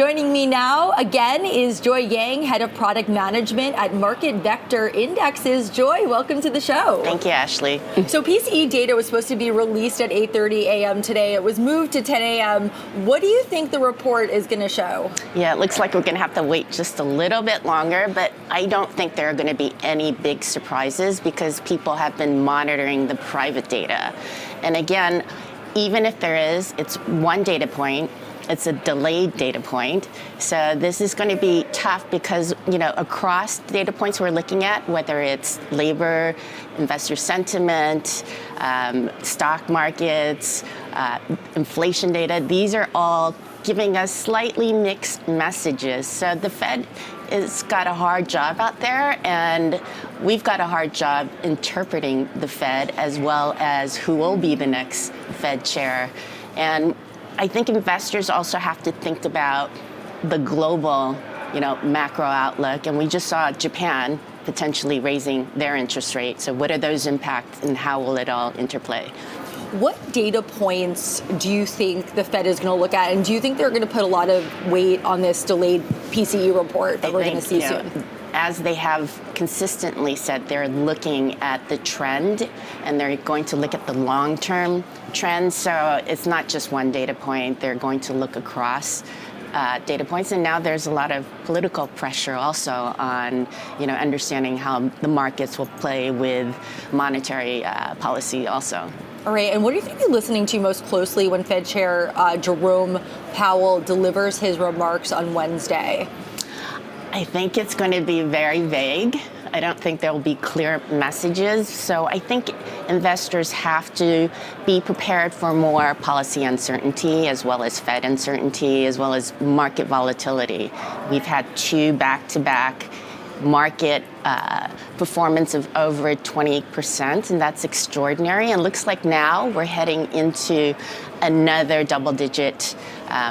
Joining me now again is Joy Yang, Head of Product Management at Market Vector Indexes. Joy, welcome to the show. Thank you, Ashley. So PCE data was supposed to be released at 8:30 a.m. today. It was moved to 10 a.m. What do you think the report is going to show? Yeah, it looks like we're going to have to wait just a little bit longer, but I don't think there are going to be any big surprises because people have been monitoring the private data. And again, even if there is, it's one data point. It's a delayed data point. So this is going to be tough because, across data points we're looking at, whether it's labor, investor sentiment, stock markets, inflation data, these are all giving us slightly mixed messages. So the Fed has got a hard job out there, and we've got a hard job interpreting the Fed as well as who will be the next Fed chair. And I think investors also have to think about the global, macro outlook. And we just saw Japan potentially raising their interest rate. So what are those impacts and how will it all interplay? What data points do you think the Fed is going to look at? And do you think they're going to put a lot of weight on this delayed PCE report that we're going to see soon? As they have consistently said, they're looking at the trend and they're going to look at the long-term trend. So it's not just one data point. They're going to look across data points. And now there's a lot of political pressure also on, understanding how the markets will play with monetary policy also. All right, and what do you think you're listening to most closely when Fed Chair Jerome Powell delivers his remarks on Wednesday? I think it's going to be very vague. I don't think there will be clear messages. So I think investors have to be prepared for more policy uncertainty as well as Fed uncertainty as well as market volatility. We've had two back-to-back market performance of over 20%, and that's extraordinary. And looks like now we're heading into another double-digit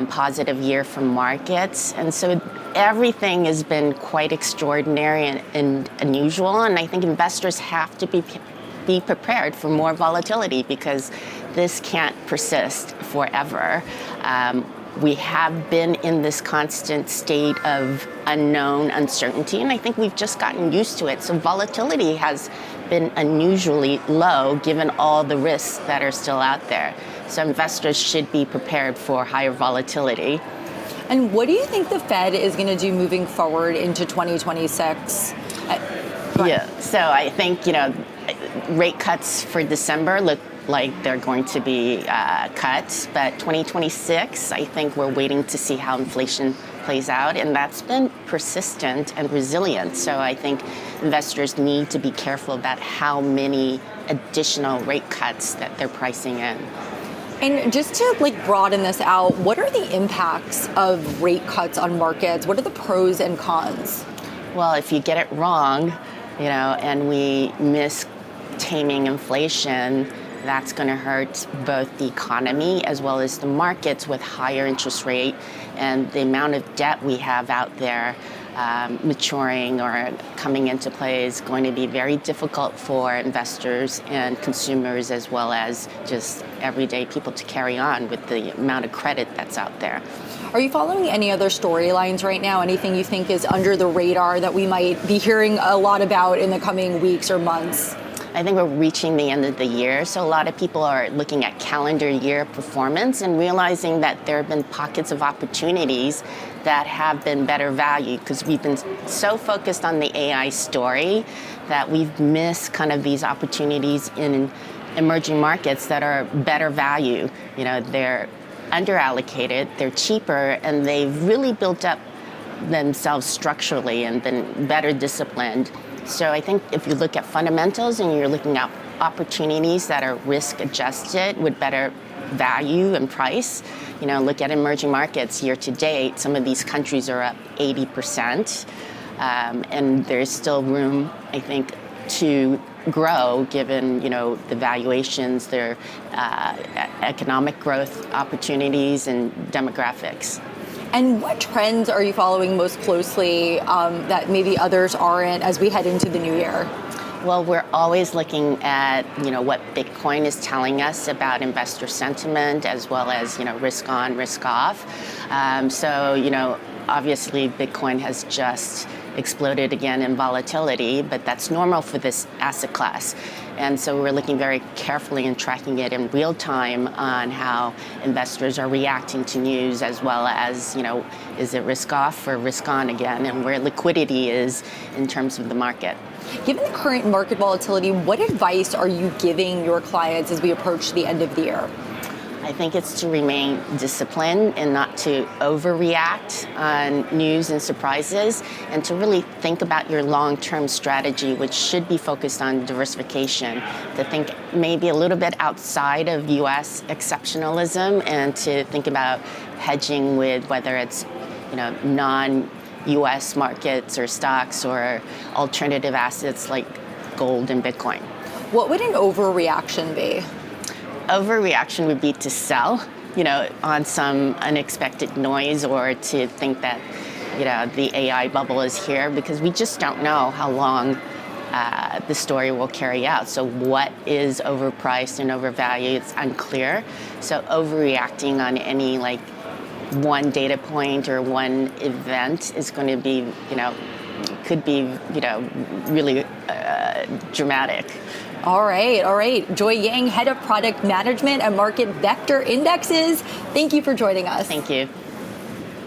positive year for markets. And so everything has been quite extraordinary and unusual, and I think investors have to be prepared for more volatility because this can't persist forever. We have been in this constant state of unknown uncertainty, and I think we've just gotten used to it. So volatility has been unusually low given all the risks that are still out there. So investors should be prepared for higher volatility. And what do you think the Fed is going to do moving forward into 2026? Yeah, so I think, rate cuts for December look like they're going to be cut, but 2026, I think we're waiting to see how inflation plays out, and that's been persistent and resilient. So I think investors need to be careful about how many additional rate cuts that they're pricing in. And just to broaden this out, what are the impacts of rate cuts on markets? What are the pros and cons? Well, if you get it wrong, and we miss taming inflation, that's going to hurt both the economy as well as the markets with higher interest rate, and the amount of debt we have out there maturing or coming into play is going to be very difficult for investors and consumers as well as just everyday people to carry on with the amount of credit that's out there. Are you following any other storylines right now? Anything you think is under the radar that we might be hearing a lot about in the coming weeks or months? I think we're reaching the end of the year, so a lot of people are looking at calendar year performance and realizing that there have been pockets of opportunities that have been better value because we've been so focused on the AI story that we've missed kind of these opportunities in emerging markets that are better value. They're underallocated, they're cheaper, and they've really built up themselves structurally and been better disciplined. So I think if you look at fundamentals and you're looking at opportunities that are risk adjusted with better value and price, look at emerging markets year to date. Some of these countries are up 80%, and there's still room, I think, to grow given, the valuations, their economic growth opportunities and demographics. And what trends are you following most closely that maybe others aren't as we head into the new year? Well, we're always looking at, what Bitcoin is telling us about investor sentiment, as well as, risk on, risk off. Obviously Bitcoin has just exploded again in volatility, but that's normal for this asset class. And so we're looking very carefully and tracking it in real time on how investors are reacting to news, as well as, is it risk off or risk on again, and where liquidity is in terms of the market. Given the current market volatility, what advice are you giving your clients as we approach the end of the year? I think it's to remain disciplined and not to overreact on news and surprises, and to really think about your long-term strategy, which should be focused on diversification, to think maybe a little bit outside of U.S. exceptionalism, and to think about hedging with whether it's non-U.S. markets or stocks or alternative assets like gold and Bitcoin. What would an overreaction be? Overreaction would be to sell, on some unexpected noise, or to think that, the AI bubble is here, because we just don't know how long the story will carry out. So what is overpriced and overvalued? It's unclear. So overreacting on any one data point or one event is going to be, could be, really dramatic. All right. Joy Yang, Head of Product Management at Market Vector Indexes. Thank you for joining us. Thank you.